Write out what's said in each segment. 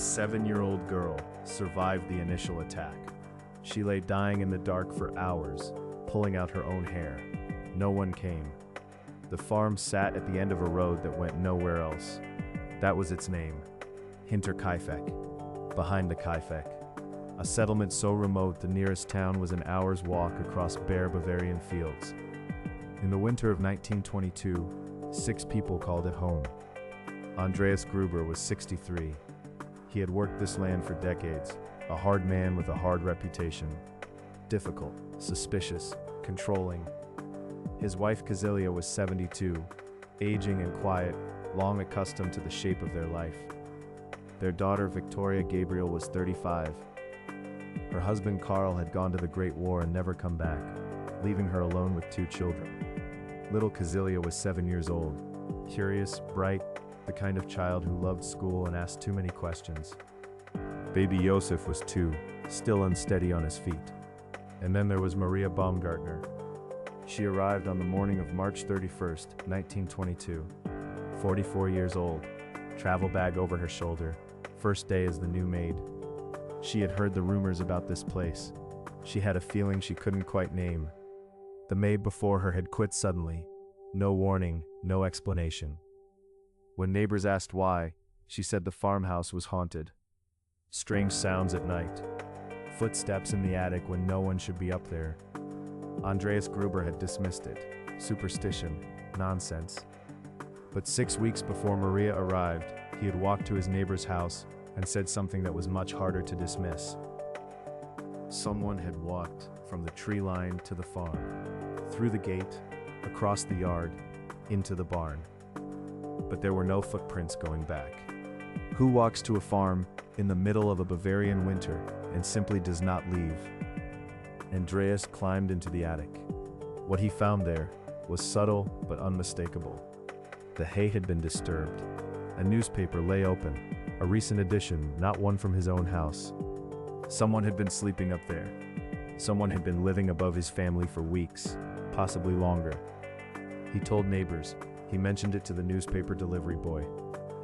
7-year-old girl survived the initial attack. She lay dying in the dark for hours, pulling out her own hair. No one came. The farm sat at the end of a road that went nowhere else. That was its name, Hinterkaifeck, behind the Kaifeck, a settlement so remote the nearest town was an hour's walk across bare Bavarian fields. In the winter of 1922, 6 people called it home. Andreas Gruber was 63. He had worked this land for decades, a hard man with a hard reputation. Difficult, suspicious, controlling. His wife Kazilia was 72, aging and quiet, long accustomed to the shape of their life. Their daughter Victoria Gabriel was 35. Her husband Karl had gone to the Great War and never come back, leaving her alone with 2 children. Little Kazilia was 7 years old, curious, bright, the kind of child who loved school and asked too many questions. Baby Josef was 2, still unsteady on his feet. And then there was Maria Baumgartner. She arrived on the morning of March 31st, 1922. 44 years old, travel bag over her shoulder, first day as the new maid. She had heard the rumors about this place. She had a feeling she couldn't quite name. The maid before her had quit suddenly. No warning, no explanation. When neighbors asked why, she said the farmhouse was haunted. Strange sounds at night. Footsteps in the attic when no one should be up there. Andreas Gruber had dismissed it. Superstition, nonsense. But 6 weeks before Maria arrived, he had walked to his neighbor's house and said something that was much harder to dismiss. Someone had walked from the tree line to the farm, through the gate, across the yard, into the barn. But there were no footprints going back. Who walks to a farm in the middle of a Bavarian winter and simply does not leave? Andreas climbed into the attic. What he found there was subtle but unmistakable. The hay had been disturbed. A newspaper lay open, a recent edition, not one from his own house. Someone had been sleeping up there. Someone had been living above his family for weeks, possibly longer. He told neighbors. He mentioned it to the newspaper delivery boy.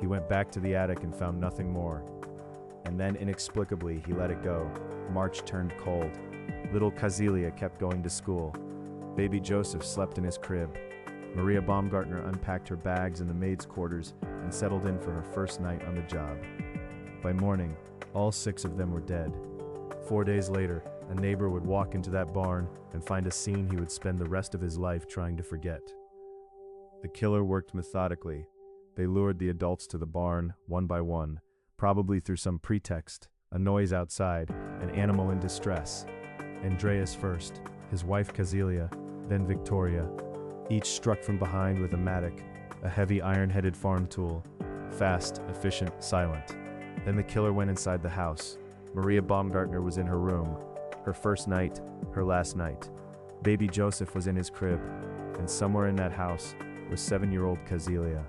He went back to the attic and found nothing more. And then inexplicably he let it go. March turned cold. Little Kazilia kept going to school. Baby Joseph slept in his crib. Maria Baumgartner unpacked her bags in the maid's quarters and settled in for her first night on the job. By morning, all 6 of them were dead. 4 days later, a neighbor would walk into that barn and find a scene he would spend the rest of his life trying to forget. The killer worked methodically. They lured the adults to the barn, one by one, probably through some pretext, a noise outside, an animal in distress. Andreas first, his wife Kazilia, then Victoria, each struck from behind with a mattock, a heavy iron-headed farm tool, fast, efficient, silent. Then the killer went inside the house. Maria Baumgartner was in her room, her first night, her last night. Baby Joseph was in his crib, and somewhere in that house was 7-year-old Kazilia.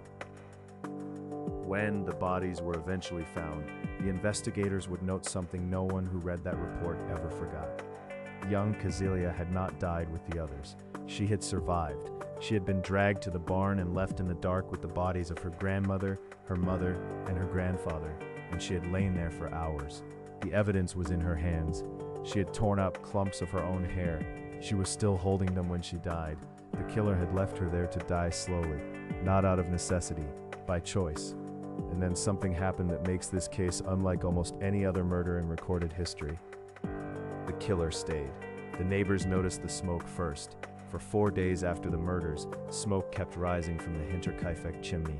When the bodies were eventually found, the investigators would note something no one who read that report ever forgot. Young Kazilia had not died with the others. She had survived. She had been dragged to the barn and left in the dark with the bodies of her grandmother, her mother, and her grandfather, and she had lain there for hours. The evidence was in her hands. She had torn out clumps of her own hair. She was still holding them when she died. The killer had left her there to die slowly, not out of necessity, by choice. And then something happened that makes this case unlike almost any other murder in recorded history. The killer stayed. The neighbors noticed the smoke first. For 4 days after the murders, smoke kept rising from the Hinterkaifeck chimney.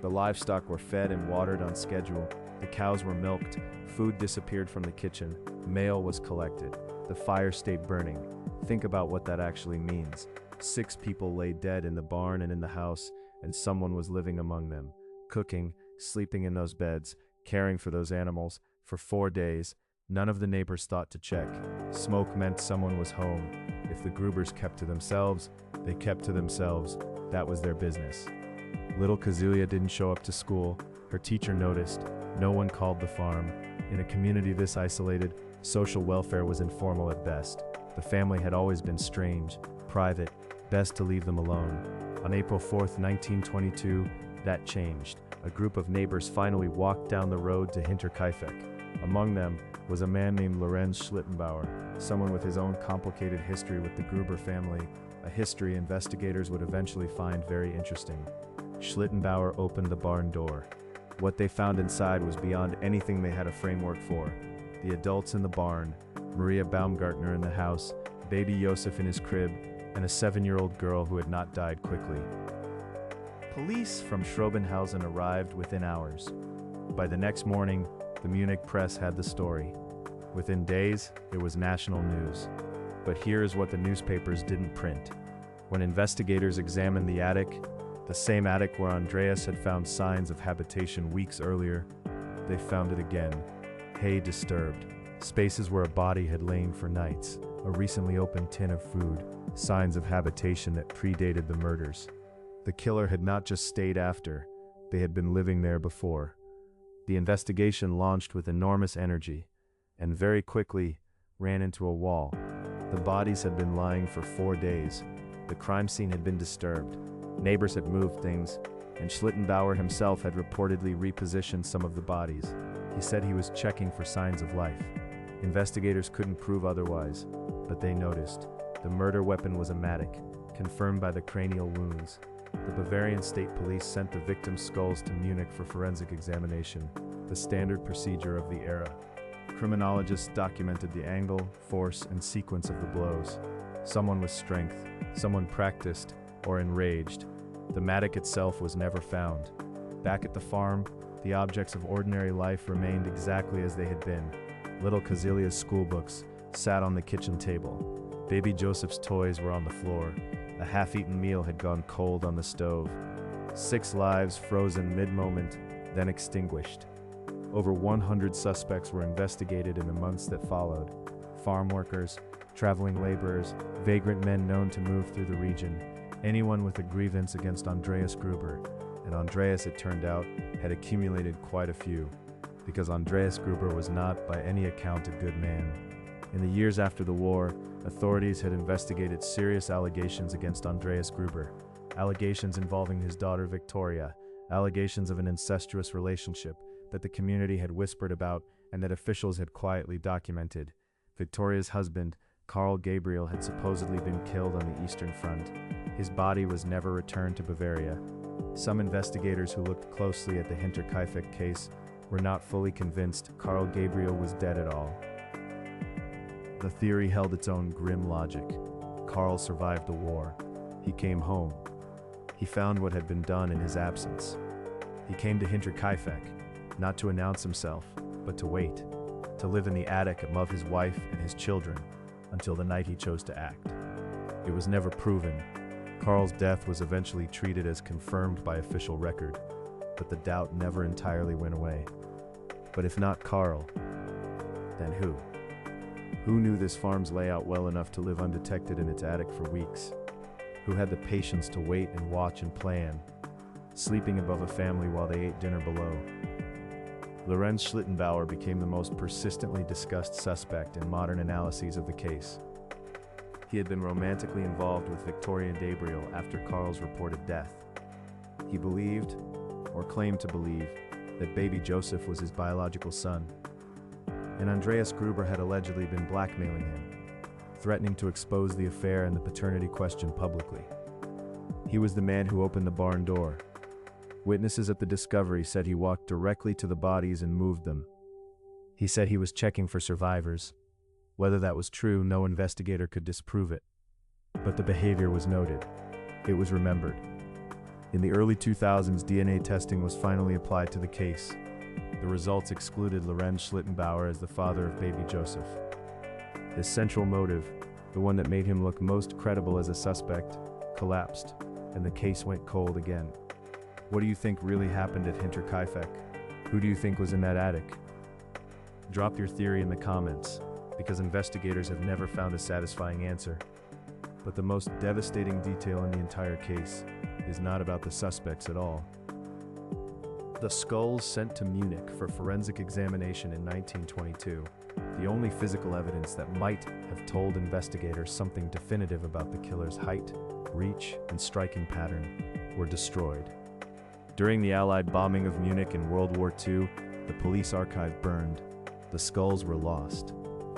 The livestock were fed and watered on schedule. The cows were milked. Food disappeared from the kitchen. Mail was collected. The fire stayed burning. Think about what that actually means. 6 people lay dead in the barn and in the house, and someone was living among them, cooking, sleeping in those beds, caring for those animals. For 4 days, none of the neighbors thought to check. Smoke meant someone was home. If the Grubers kept to themselves, they kept to themselves. That was their business. Little Kazilia didn't show up to school. Her teacher noticed. No one called the farm. In a community this isolated, social welfare was informal at best. The family had always been strange, private, best to leave them alone. On April 4th, 1922, That changed. A group of neighbors finally walked down the road to Hinterkaifeck. Among them was a man named Lorenz Schlittenbauer, someone with his own complicated history with the Gruber family, a history investigators would eventually find very interesting. Schlittenbauer opened the barn door. What they found inside was beyond anything they had a framework for. The adults in the barn, Maria Baumgartner in the house, baby Josef in his crib, and a 7-year-old girl who had not died quickly. Police from Schrobenhausen arrived within hours. By the next morning, the Munich press had the story. Within days, it was national news. But here is what the newspapers didn't print. When investigators examined the attic, the same attic where Andreas had found signs of habitation weeks earlier, they found it again. Hay disturbed, spaces where a body had lain for nights, a recently opened tin of food, signs of habitation that predated the murders. The killer had not just stayed after, they had been living there before. The investigation launched with enormous energy, and very quickly ran into a wall. The bodies had been lying for 4 days. The crime scene had been disturbed. Neighbors had moved things, and Schlittenbauer himself had reportedly repositioned some of the bodies. He said he was checking for signs of life. Investigators couldn't prove otherwise, but they noticed. The murder weapon was a mattock, confirmed by the cranial wounds. The Bavarian state police sent the victims' skulls to Munich for forensic examination, the standard procedure of the era. Criminologists documented the angle, force, and sequence of the blows. Someone with strength, someone practiced, or enraged. The mattock itself was never found. Back at the farm, the objects of ordinary life remained exactly as they had been. Little Kazilia's schoolbooks sat on the kitchen table. Baby Joseph's toys were on the floor. A half-eaten meal had gone cold on the stove. 6 lives frozen mid-moment, then extinguished. Over 100 suspects were investigated in the months that followed. Farm workers, traveling laborers, vagrant men known to move through the region, anyone with a grievance against Andreas Gruber. And Andreas, it turned out, had accumulated quite a few, because Andreas Gruber was not, by any account, a good man. In the years after the war, authorities had investigated serious allegations against Andreas Gruber, allegations involving his daughter Victoria, allegations of an incestuous relationship that the community had whispered about and that officials had quietly documented. Victoria's husband, Karl Gabriel, had supposedly been killed on the Eastern Front. His body was never returned to Bavaria. Some investigators who looked closely at the Hinterkaifeck case were not fully convinced Karl Gabriel was dead at all. The theory held its own grim logic. Karl survived the war. He came home. He found what had been done in his absence. He came to Hinterkaifeck, not to announce himself, but to wait, to live in the attic above his wife and his children, until the night he chose to act. It was never proven. Karl's death was eventually treated as confirmed by official record, but the doubt never entirely went away. But if not Karl, then who? Who knew this farm's layout well enough to live undetected in its attic for weeks? Who had the patience to wait and watch and plan, sleeping above a family while they ate dinner below? Lorenz Schlittenbauer became the most persistently discussed suspect in modern analyses of the case. He had been romantically involved with Victoria Gabriel after Karl's reported death. He believed, or claimed to believe, that baby Joseph was his biological son. And Andreas Gruber had allegedly been blackmailing him, threatening to expose the affair and the paternity question publicly. He was the man who opened the barn door. Witnesses at the discovery said he walked directly to the bodies and moved them. He said he was checking for survivors. Whether that was true, no investigator could disprove it. But the behavior was noted. It was remembered. In the early 2000s, DNA testing was finally applied to the case. The results excluded Lorenz Schlittenbauer as the father of baby Joseph. His central motive, the one that made him look most credible as a suspect, collapsed, and the case went cold again. What do you think really happened at Hinterkaifeck? Who do you think was in that attic? Drop your theory in the comments, because investigators have never found a satisfying answer. But the most devastating detail in the entire case is not about the suspects at all. The skulls sent to Munich for forensic examination in 1922, the only physical evidence that might have told investigators something definitive about the killer's height, reach, and striking pattern, were destroyed. During the Allied bombing of Munich in World War II, the police archive burned. The skulls were lost.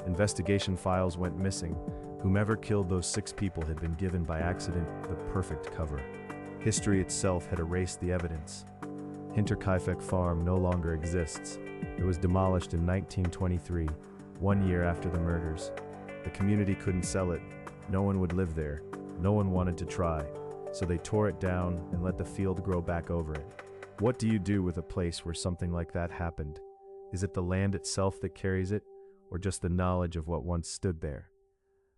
Investigation files went missing. Whomever killed those 6 people had been given by accident the perfect cover. History itself had erased the evidence. Hinterkaifeck farm no longer exists. It was demolished in 1923, 1 year after the murders. The community couldn't sell it. No one would live there. No one wanted to try. So they tore it down and let the field grow back over it. What do you do with a place where something like that happened? Is it the land itself that carries it, or just the knowledge of what once stood there?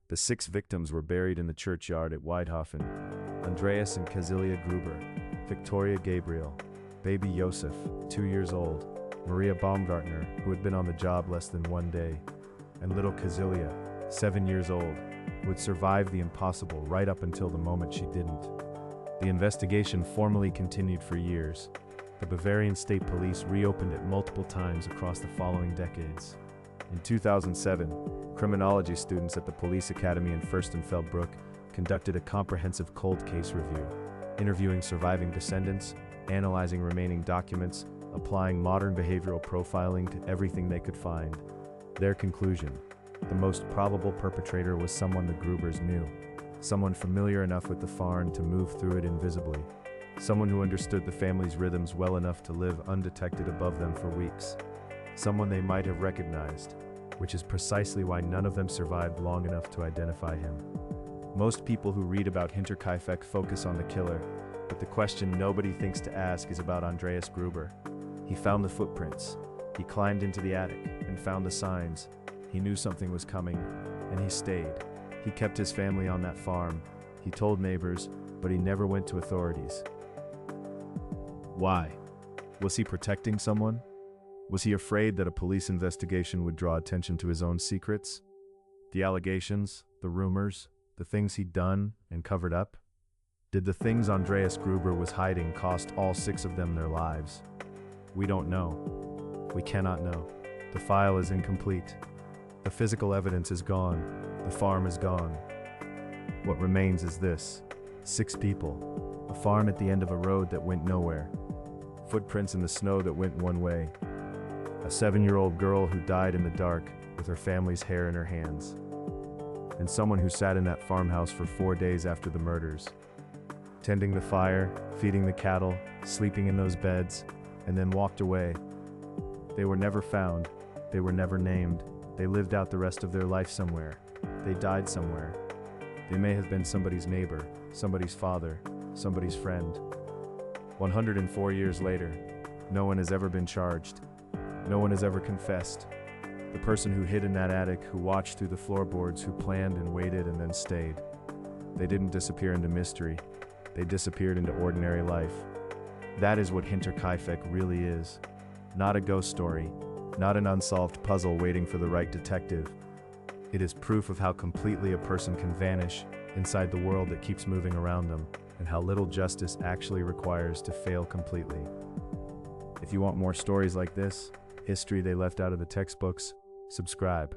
The 6 victims were buried in the churchyard at Weidhofen. Andreas and Kazilia Gruber, Victoria Gabriel, baby Josef, 2 years old, Maria Baumgartner, who had been on the job less than 1 day, and little Kazilia, 7 years old, who had survived the impossible right up until the moment she didn't. The investigation formally continued for years. The Bavarian State Police reopened it multiple times across the following decades. In 2007, criminology students at the Police Academy in Fürstenfeldbruck conducted a comprehensive cold case review, interviewing surviving descendants, analyzing remaining documents, applying modern behavioral profiling to everything they could find. Their conclusion: the most probable perpetrator was someone the Grubers knew, someone familiar enough with the farm to move through it invisibly, someone who understood the family's rhythms well enough to live undetected above them for weeks, someone they might have recognized, which is precisely why none of them survived long enough to identify him. Most people who read about Hinterkaifeck focus on the killer, but the question nobody thinks to ask is about Andreas Gruber. He found the footprints. He climbed into the attic and found the signs. He knew something was coming, and he stayed. He kept his family on that farm. He told neighbors, but he never went to authorities. Why? Was he protecting someone? Was he afraid that a police investigation would draw attention to his own secrets? The allegations, the rumors, the things he'd done and covered up? Did the things Andreas Gruber was hiding cost all 6 of them their lives? We don't know. We cannot know. The file is incomplete. The physical evidence is gone. The farm is gone. What remains is this: 6 people, a farm at the end of a road that went nowhere, footprints in the snow that went one way, a 7-year-old girl who died in the dark with her family's hair in her hands, and someone who sat in that farmhouse for 4 days after the murders, tending the fire, feeding the cattle, sleeping in those beds, and then walked away. They were never found. They were never named. They lived out the rest of their life somewhere. They died somewhere. They may have been somebody's neighbor, somebody's father, somebody's friend. 104 years later, no one has ever been charged. No one has ever confessed. The person who hid in that attic, who watched through the floorboards, who planned and waited and then stayed. They didn't disappear into mystery. They disappeared into ordinary life. That is what Hinterkaifeck really is. Not a ghost story, not an unsolved puzzle waiting for the right detective. It is proof of how completely a person can vanish inside the world that keeps moving around them, and how little justice actually requires to fail completely. If you want more stories like this, history they left out of the textbooks, subscribe.